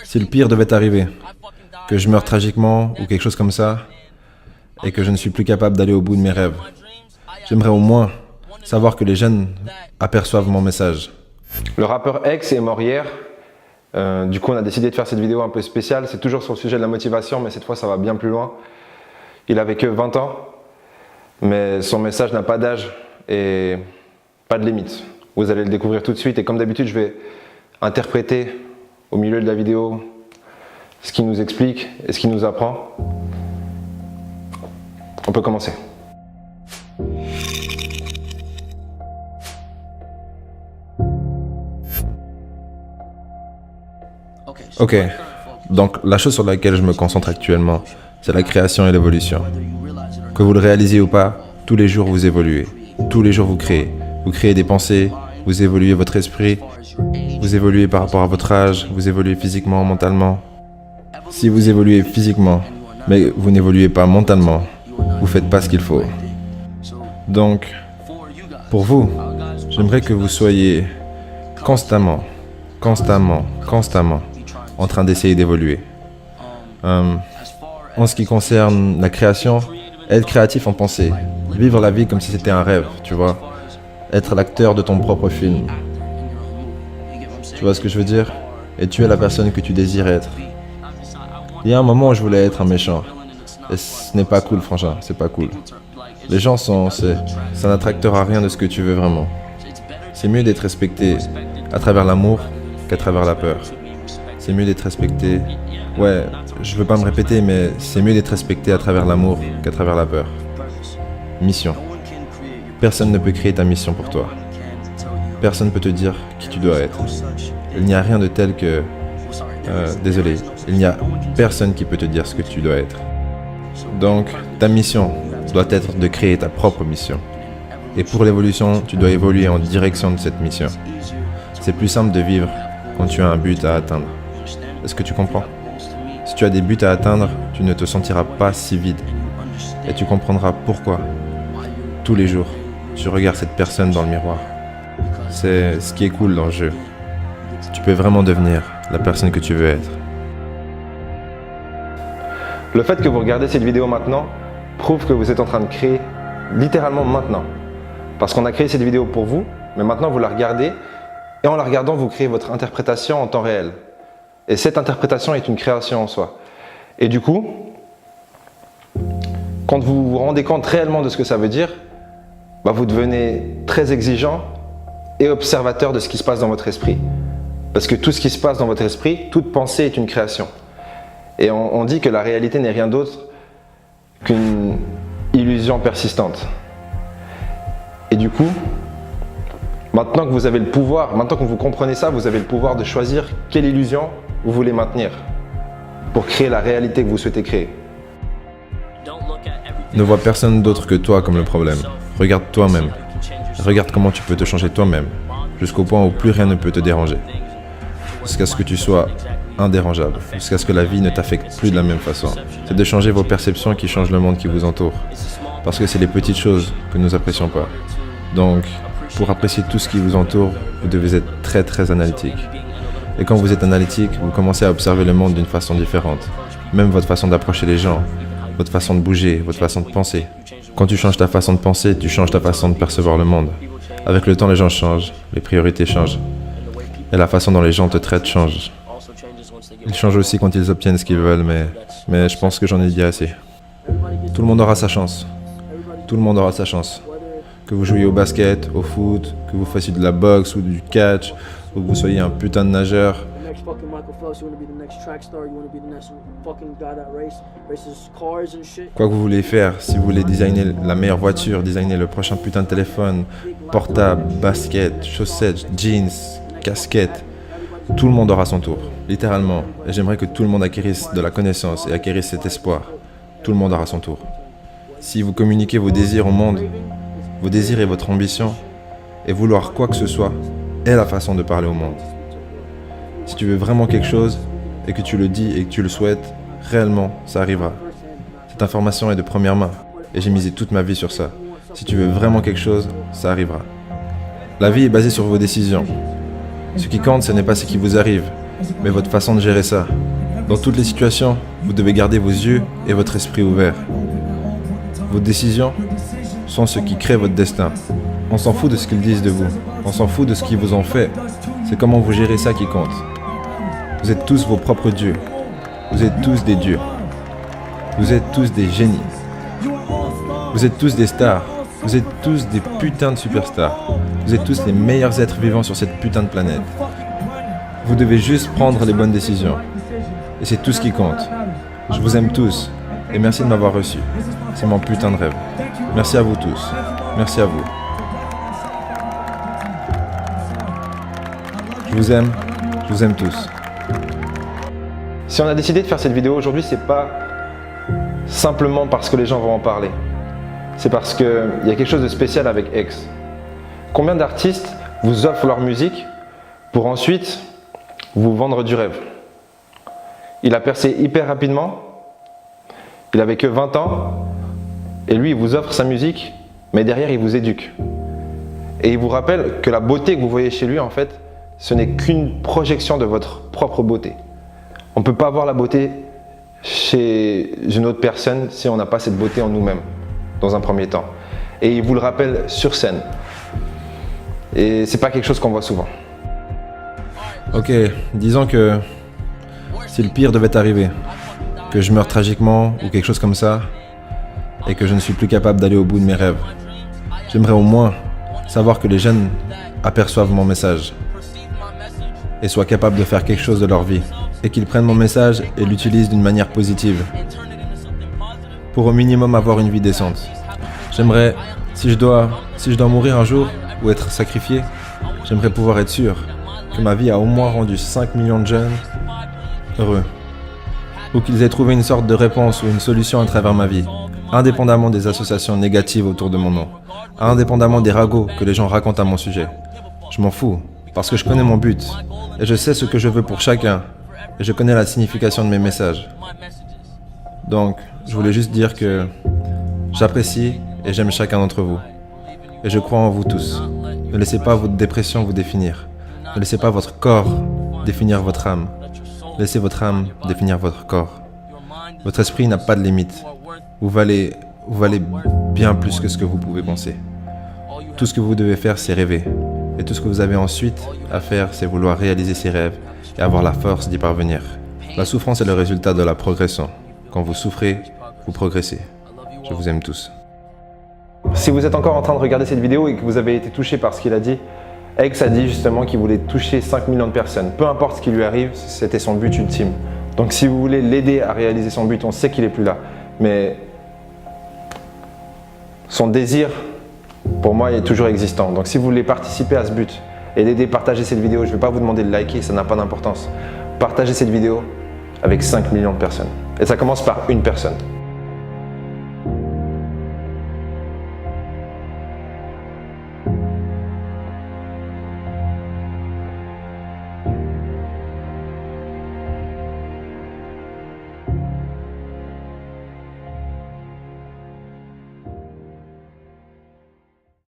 Si le pire devait arriver, que je meure tragiquement ou quelque chose comme ça, et que je ne suis plus capable d'aller au bout de mes rêves, j'aimerais au moins savoir que les jeunes aperçoivent mon message. Le rappeur X est mort hier. Du coup, on a décidé de faire cette vidéo un peu spéciale. C'est toujours sur le sujet de la motivation, mais cette fois, ça va bien plus loin. Il avait que 20 ans, mais son message n'a pas d'âge et pas de limite. Vous allez le découvrir tout de suite et comme d'habitude, je vais interpréter au milieu de la vidéo ce qu'il nous explique et ce qu'il nous apprend. On peut commencer. Ok, donc la chose sur laquelle je me concentre actuellement, c'est la création et l'évolution. Que vous le réalisiez ou pas, tous les jours vous évoluez, tous les jours vous créez. Vous créez des pensées, vous évoluez votre esprit, vous évoluez par rapport à votre âge, vous évoluez physiquement, mentalement. Si vous évoluez physiquement, mais vous n'évoluez pas mentalement, vous faites pas ce qu'il faut. Donc, pour vous, j'aimerais que vous soyez constamment en train d'essayer d'évoluer. En ce qui concerne la création, être créatif en pensée, vivre la vie comme si c'était un rêve, tu vois. Être l'acteur de ton propre film. Tu vois ce que je veux dire? Et tu es la personne que tu désires être. Il y a un moment où je voulais être un méchant. Et ce n'est pas cool, frangin, c'est pas cool. Les gens ça n'attractera rien de ce que tu veux vraiment. C'est mieux d'être respecté à travers l'amour qu'à travers la peur. C'est mieux d'être respecté. Ouais, je veux pas me répéter, mais c'est mieux d'être respecté à travers l'amour qu'à travers la peur. Mission. Personne ne peut créer ta mission pour toi. Personne ne peut te dire qui tu dois être. Il n'y a rien de tel que... désolé, il n'y a personne qui peut te dire ce que tu dois être. Donc, ta mission doit être de créer ta propre mission. Et pour l'évolution, tu dois évoluer en direction de cette mission. C'est plus simple de vivre quand tu as un but à atteindre. Est-ce que tu comprends? Si tu as des buts à atteindre, tu ne te sentiras pas si vide. Et tu comprendras pourquoi. Tous les jours, tu regardes cette personne dans le miroir. C'est ce qui est cool dans le jeu. Tu peux vraiment devenir la personne que tu veux être. Le fait que vous regardez cette vidéo maintenant prouve que vous êtes en train de créer littéralement maintenant. Parce qu'on a créé cette vidéo pour vous, mais maintenant vous la regardez et en la regardant, vous créez votre interprétation en temps réel. Et cette interprétation est une création en soi. Et du coup, quand vous vous rendez compte réellement de ce que ça veut dire, vous devenez très exigeant et observateur de ce qui se passe dans votre esprit. Parce que tout ce qui se passe dans votre esprit, toute pensée est une création. Et on dit que la réalité n'est rien d'autre qu'une illusion persistante. Et du coup, maintenant que vous avez le pouvoir, maintenant que vous comprenez ça, vous avez le pouvoir de choisir quelle illusion vous voulez maintenir pour créer la réalité que vous souhaitez créer. Ne vois personne d'autre que toi comme le problème. Regarde toi-même. Regarde comment tu peux te changer toi-même, jusqu'au point où plus rien ne peut te déranger. Jusqu'à ce que tu sois indérangeable, jusqu'à ce que la vie ne t'affecte plus de la même façon. C'est de changer vos perceptions qui changent le monde qui vous entoure. Parce que c'est les petites choses que nous n'apprécions pas. Donc, pour apprécier tout ce qui vous entoure, vous devez être très très analytique. Et quand vous êtes analytique, vous commencez à observer le monde d'une façon différente. Même votre façon d'approcher les gens, votre façon de bouger, votre façon de penser. Quand tu changes ta façon de penser, tu changes ta façon de percevoir le monde. Avec le temps, les gens changent, les priorités changent. Et la façon dont les gens te traitent change. Ils changent aussi quand ils obtiennent ce qu'ils veulent, mais je pense que j'en ai dit assez. Tout le monde aura sa chance. Tout le monde aura sa chance. Que vous jouiez au basket, au foot, que vous fassiez de la boxe ou du catch, ou que vous soyez un putain de nageur. Quoi que vous voulez faire, si vous voulez designer la meilleure voiture, designer le prochain putain de téléphone, portable, basket, chaussettes, jeans, casquette, tout le monde aura son tour, littéralement. Et j'aimerais que tout le monde acquérisse de la connaissance et acquérisse cet espoir. Tout le monde aura son tour. Si vous communiquez vos désirs au monde, vos désirs et votre ambition, et vouloir quoi que ce soit, est la façon de parler au monde. Si tu veux vraiment quelque chose, et que tu le dis et que tu le souhaites, réellement, ça arrivera. Cette information est de première main, et j'ai misé toute ma vie sur ça. Si tu veux vraiment quelque chose, ça arrivera. La vie est basée sur vos décisions. Ce qui compte, ce n'est pas ce qui vous arrive, mais votre façon de gérer ça. Dans toutes les situations, vous devez garder vos yeux et votre esprit ouverts. Vos décisions sont ce qui crée votre destin. On s'en fout de ce qu'ils disent de vous. On s'en fout de ce qu'ils vous ont fait. C'est comment vous gérez ça qui compte. Vous êtes tous vos propres dieux. Vous êtes tous des dieux. Vous êtes tous des génies. Vous êtes tous des stars. Vous êtes tous des putains de superstars. Vous êtes tous les meilleurs êtres vivants sur cette putain de planète. Vous devez juste prendre les bonnes décisions. Et c'est tout ce qui compte. Je vous aime tous. Et merci de m'avoir reçu. C'est mon putain de rêve. Merci à vous tous. Merci à vous. Je vous aime tous. Si on a décidé de faire cette vidéo aujourd'hui, c'est pas simplement parce que les gens vont en parler. C'est parce qu'il y a quelque chose de spécial avec X. Combien d'artistes vous offrent leur musique pour ensuite vous vendre du rêve? Il a percé hyper rapidement, il avait que 20 ans, et lui il vous offre sa musique, mais derrière il vous éduque. Et il vous rappelle que la beauté que vous voyez chez lui, en fait, ce n'est qu'une projection de votre propre beauté. On ne peut pas avoir la beauté chez une autre personne si on n'a pas cette beauté en nous-mêmes, dans un premier temps. Et il vous le rappelle sur scène. Et c'est pas quelque chose qu'on voit souvent. Ok, disons que si le pire devait arriver, que je meure tragiquement ou quelque chose comme ça, et que je ne suis plus capable d'aller au bout de mes rêves, j'aimerais au moins savoir que les jeunes aperçoivent mon message et soient capables de faire quelque chose de leur vie, et qu'ils prennent mon message et l'utilisent d'une manière positive, pour au minimum avoir une vie décente. J'aimerais, si je dois mourir un jour ou être sacrifié, j'aimerais pouvoir être sûr que ma vie a au moins rendu 5 millions de jeunes heureux, ou qu'ils aient trouvé une sorte de réponse ou une solution à travers ma vie, indépendamment des associations négatives autour de mon nom, indépendamment des ragots que les gens racontent à mon sujet. Je m'en fous, parce que je connais mon but, et je sais ce que je veux pour chacun, et je connais la signification de mes messages. Donc, je voulais juste dire que j'apprécie et j'aime chacun d'entre vous, et je crois en vous tous. Ne laissez pas votre dépression vous définir. Ne laissez pas votre corps définir votre âme. Laissez votre âme définir votre corps. Votre esprit n'a pas de limite. Vous valez bien plus que ce que vous pouvez penser. Tout ce que vous devez faire, c'est rêver. Et tout ce que vous avez ensuite à faire, c'est vouloir réaliser ces rêves et avoir la force d'y parvenir. La souffrance est le résultat de la progression. Quand vous souffrez, vous progressez. Je vous aime tous. Si vous êtes encore en train de regarder cette vidéo et que vous avez été touché par ce qu'il a dit, X a dit justement qu'il voulait toucher 5 millions de personnes. Peu importe ce qui lui arrive, c'était son but ultime. Donc si vous voulez l'aider à réaliser son but, on sait qu'il n'est plus là. Mais son désir, pour moi, il est toujours existant. Donc si vous voulez participer à ce but et l'aider, partagez cette vidéo. Je ne vais pas vous demander de liker, ça n'a pas d'importance. Partagez cette vidéo avec 5 millions de personnes. Et ça commence par une personne.